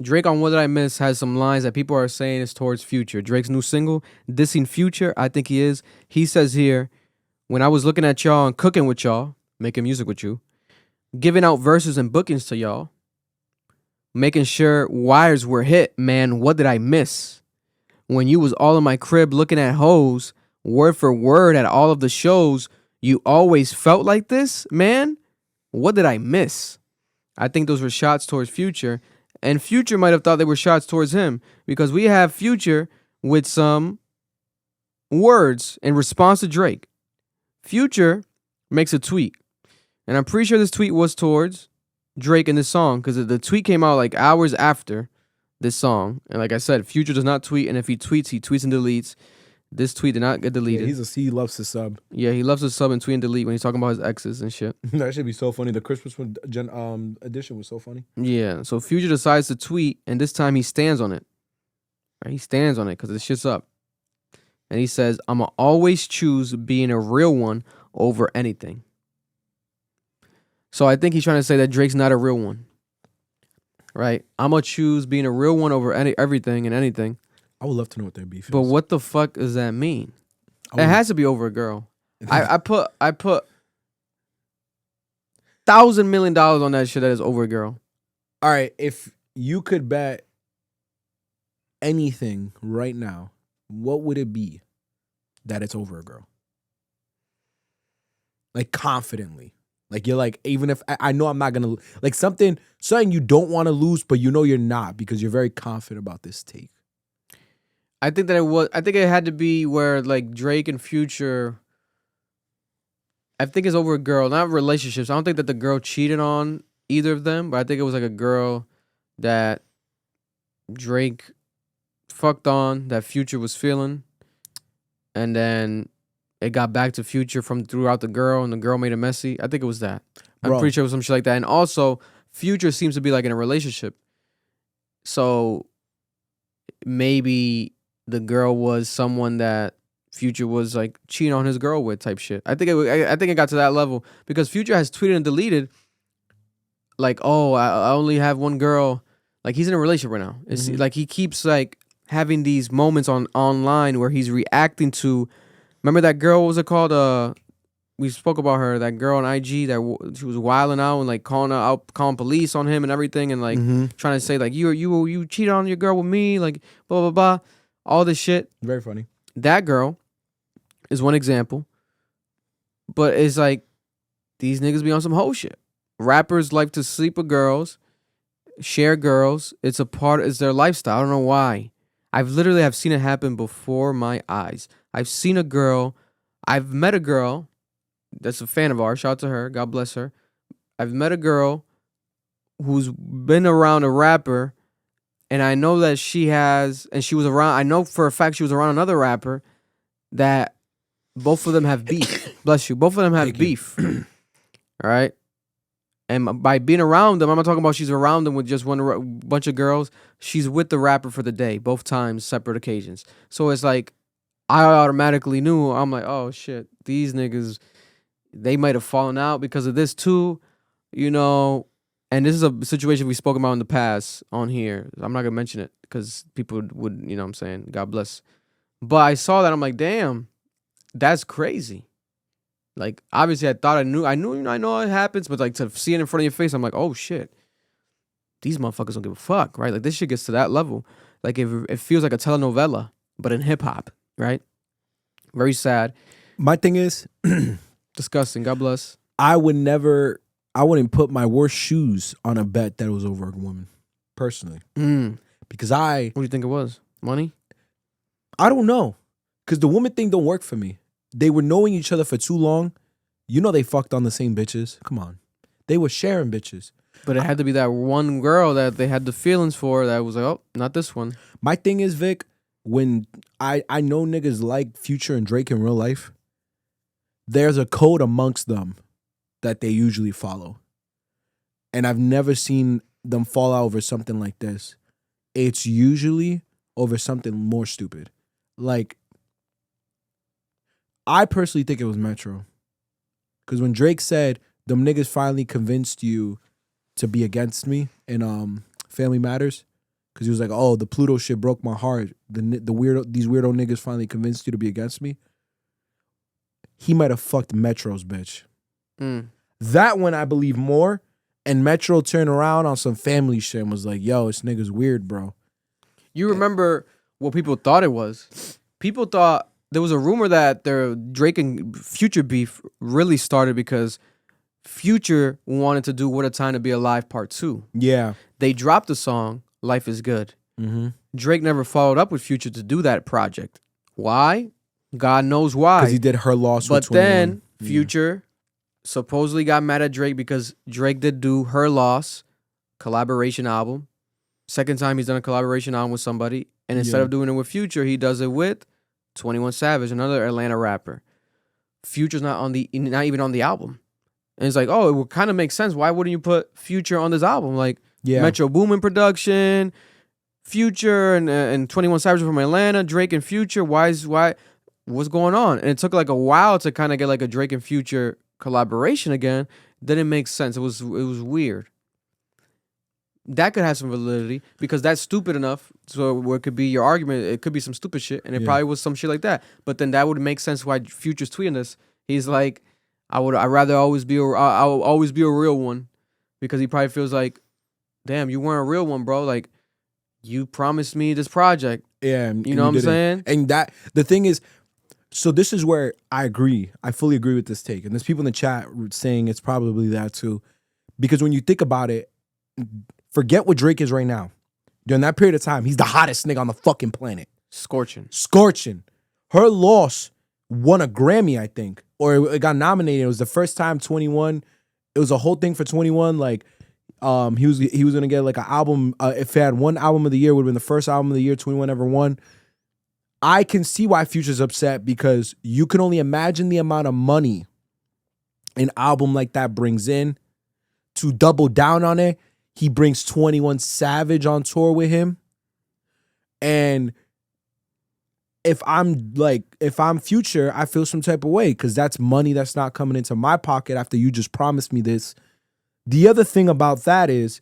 Drake on What Did I Miss has some lines that people are saying is towards Future. Drake's new single, dissing Future, I think he is. He says here, when I was looking at y'all and cooking with y'all, making music with you, giving out verses and bookings to y'all, making sure wires were hit, man, what did I miss? When you was all in my crib looking at hoes, word for word at all of the shows, you always felt like this, man? What did I miss? I think those were shots towards Future. And Future might have thought they were shots towards him because we have Future with some words in response to Drake. Future makes a tweet. And I'm pretty sure this tweet was towards Drake in this song because the tweet came out like hours after this song. And like I said, Future does not tweet. And if he tweets and deletes. This tweet did not get deleted. Yeah, he loves to sub. Yeah, he loves to sub and tweet and delete when he's talking about his exes and shit. That should be so funny. The Christmas edition was so funny. Yeah, so Future decides to tweet, and this time he stands on it. Right, he stands on it because the shit's up. And he says, I'ma always choose being a real one over anything. So I think he's trying to say that Drake's not a real one. Right? I'ma choose being a real one over everything and anything. I would love to know what their beef is. But what the fuck does that mean? It has to be over a girl. I put $1,000 million on that shit that is over a girl. All right, if you could bet anything right now, what would it be that it's over a girl? Like confidently. Like you're like, even if I know I'm not gonna like something you don't want to lose, but you know you're not because you're very confident about this take. I think it had to be where like Drake and Future. I think it's over a girl, not relationships. I don't think that the girl cheated on either of them, but I think it was like a girl that Drake fucked on that Future was feeling, and then it got back to Future from throughout the girl, and the girl made it messy. I think it was that. I'm pretty sure it was some shit like that. And also, Future seems to be like in a relationship, so maybe the girl was someone that Future was like cheating on his girl with type shit. I think it got to that level because Future has tweeted and deleted like, oh, I only have one girl. Like he's in a relationship right now. It's like he keeps like having these moments online where he's reacting to. Remember that girl? What was it called? We spoke about her. That girl on IG that she was wilding out and like calling police on him and everything, and like trying to say like you cheated on your girl with me, like blah blah blah, all this shit. Very funny. That girl is one example, but it's like these niggas be on some whole shit. Rappers like to sleep with girls, share girls. It's their lifestyle. I don't know why. I've literally seen it happen before my eyes. I've met a girl that's a fan of ours. Shout out to her. God bless her. I've met a girl who's been around a rapper, and I know that she was around. I know for a fact she was around another rapper that both of them have beef. Bless you. Both of them have beef. All right. And by being around them, I'm not talking about she's around them with just one bunch of girls. She's with the rapper for the day, both times, separate occasions. So it's like, I automatically knew. I'm like, oh shit, these niggas, they might have fallen out because of this too, you know. And this is a situation we spoke about in the past on here. I'm not gonna mention it because people would, you know what I'm saying, God bless. But I saw that, I'm like, damn, that's crazy. Like, obviously, I know it happens, but like to see it in front of your face, I'm like, oh shit, these motherfuckers don't give a fuck, right? Like this shit gets to that level. Like it feels like a telenovela, but in hip hop, right? Very sad. My thing is, disgusting. God bless. I wouldn't put my worst shoes on a bet that was over a woman, personally. Because what do you think it was? Money? I don't know. Because the woman thing don't work for me. They were knowing each other for too long. You know they fucked on the same bitches. Come on. They were sharing bitches. But it had to be that one girl that they had the feelings for that was like, oh, not this one. My thing is, Vic, when I know niggas like Future and Drake in real life, there's a code amongst them that they usually follow. And I've never seen them fall out over something like this. It's usually over something more stupid. Like, I personally think it was Metro. Because when Drake said, them niggas finally convinced you to be against me in Family Matters, because he was like, "Oh, the Pluto shit broke my heart. These weirdo niggas finally convinced you to be against me." He might have fucked Metro's bitch. That one I believe more. And Metro turned around on some family shit and was like, "Yo, this nigga's weird, bro." You remember what people thought it was? People thought there was a rumor that their Drake and Future beef really started because Future wanted to do "What a Time to Be Alive" Part 2. Yeah. They dropped the song "Life Is Good." Drake never followed up with Future to do that project. Why? God knows why. Because he did Her Loss with 21. Then Future supposedly got mad at Drake because Drake did do Her Loss collaboration album. Second time he's done a collaboration album with somebody. And instead of doing it with Future, he does it with 21 Savage, another Atlanta rapper. Future's not even on the album. And it's like, oh, it would kind of make sense. Why wouldn't you put Future on this album? Like Metro Boomin production, Future and 21 Savage from Atlanta, Drake and Future. What's going on? And it took like a while to kind of get like a Drake and Future collaboration again. Didn't make sense. It was weird. That could have some validity because that's stupid enough. So where it could be your argument, it could be some stupid shit, and it probably was some shit like that. But then that would make sense why Future's tweeting this. He's like, I'd rather always be I'll always be a real one, because he probably feels like, damn, you weren't a real one, bro. Like, you promised me this project. Yeah, you know what I'm saying? And that the thing is, so this is where I agree. I fully agree with this take. And there's people in the chat saying it's probably that too. Because when you think about it, forget what Drake is right now. During that period of time, he's the hottest nigga on the fucking planet. Scorching. Her Loss won a Grammy, I think. Or it got nominated. It was the first time 21. It was a whole thing for 21. Like, he was gonna get like an album. If he had one album of the year, it would have been the first album of the year 21 ever won. I can see why Future's upset, because you can only imagine the amount of money an album like that brings in. To double down on it, he brings 21 Savage on tour with him. And if I'm Future, I feel some type of way, because that's money that's not coming into my pocket after you just promised me this. The other thing about that is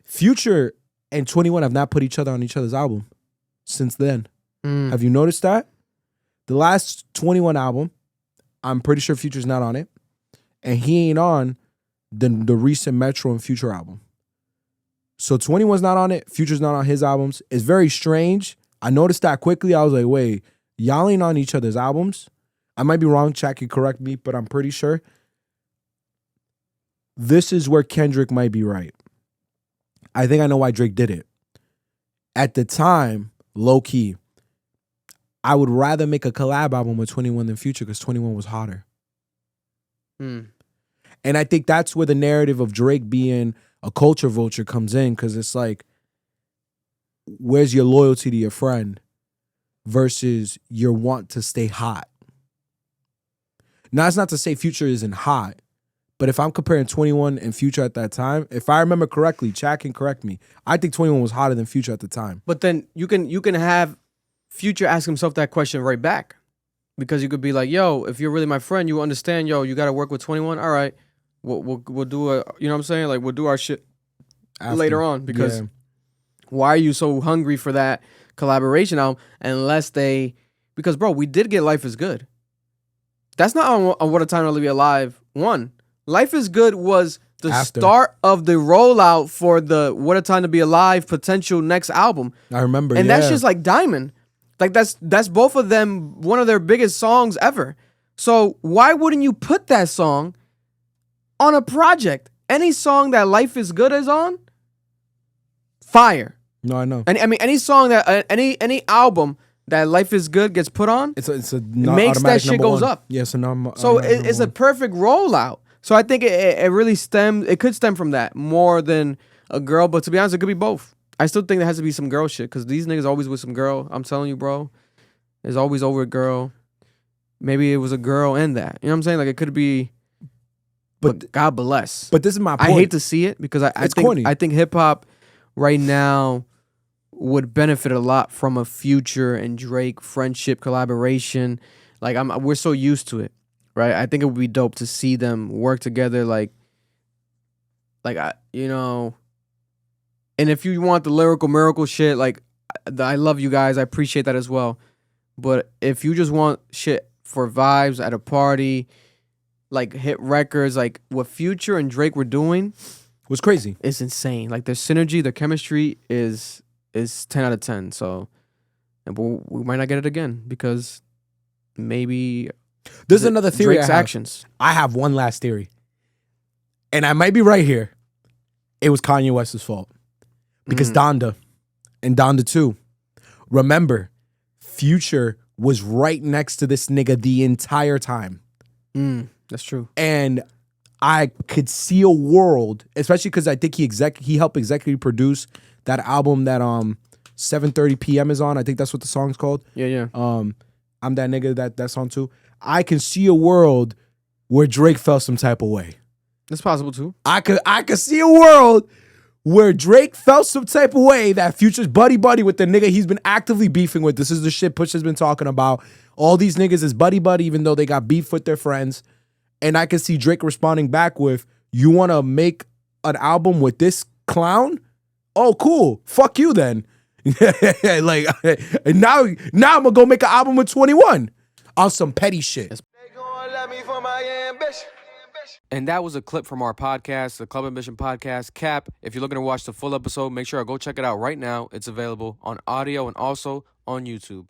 Future and 21 have not put each other on each other's album since then. Have you noticed that? The last 21 album, I'm pretty sure Future's not on it. And he ain't on the recent Metro and Future album. So 21's not on it. Future's not on his albums. It's very strange. I noticed that quickly. I was like, wait, y'all ain't on each other's albums? I might be wrong. Chat can correct me, but I'm pretty sure. This is where Kendrick might be right. I think I know why Drake did it. At the time, low key, I would rather make a collab album with 21 than Future, because 21 was hotter. And I think that's where the narrative of Drake being a culture vulture comes in, because it's like, where's your loyalty to your friend versus your want to stay hot? Now, it's not to say Future isn't hot, but if I'm comparing 21 and Future at that time, if I remember correctly, Chad can correct me, I think 21 was hotter than Future at the time. But then you can have Future ask himself that question right back, because you could be like, yo, if you're really my friend, you understand, yo, you got to work with 21. All right, we'll do a, you know what I'm saying? Like, we'll do our shit after, later on, because why are you so hungry for that collaboration album? Because bro, we did get Life Is Good. That's not on What a Time to Be Alive 1. Life Is Good was the start of the rollout for the What a Time to Be Alive potential next album. I remember, and that's just like Diamond. Like, that's both of them, one of their biggest songs ever. So why wouldn't you put that song on a project? Any song that Life Is Good is on, fire. No, I know. And I mean, any song that any album that Life Is Good gets put on, it's a makes that shit goes up. Yes, so it's a perfect rollout. So I think it really could stem from that more than a girl. But to be honest, it could be both. I still think there has to be some girl shit, because these niggas always with some girl. I'm telling you, bro. It's always over a girl. Maybe it was a girl and that. You know what I'm saying? Like, it could be, but God bless. But this is my point. I hate to see it, because I think hip hop right now would benefit a lot from a Future and Drake friendship collaboration. Like, we're so used to it, right? I think it would be dope to see them work together, like like and if you want the lyrical miracle shit, like I love you guys, I appreciate that as well. But if you just want shit for vibes at a party, like hit records, like what Future and Drake were doing was crazy. It's insane. Like their synergy, their chemistry is 10 out of 10. So, we might not get it again because maybe there's another theory. Drake's actions. I have one last theory, and I might be right here. It was Kanye West's fault because Donda and Donda 2. Remember, Future was right next to this nigga the entire time. That's true. And I could see a world, especially because I think he helped executive produce that album that 7:30 p.m. is on. I think that's what the song's called. Yeah. I'm that nigga that song too. I can see a world where Drake felt some type of way. That's possible too. I could see a world where Drake felt some type of way that Future's buddy with the nigga he's been actively beefing with. This is the shit Push has been talking about. All these niggas is buddy even though they got beef with their friends. And I can see Drake responding back with, "You want to make an album with this clown? Oh, cool. Fuck you then." Like, and now I'm gonna go make an album with 21 on some petty shit. They gonna love me for my ambition. And that was a clip from our podcast, the Club Ambition podcast. Cap, if you're looking to watch the full episode, make sure to go check it out right now. It's available on audio and also on YouTube.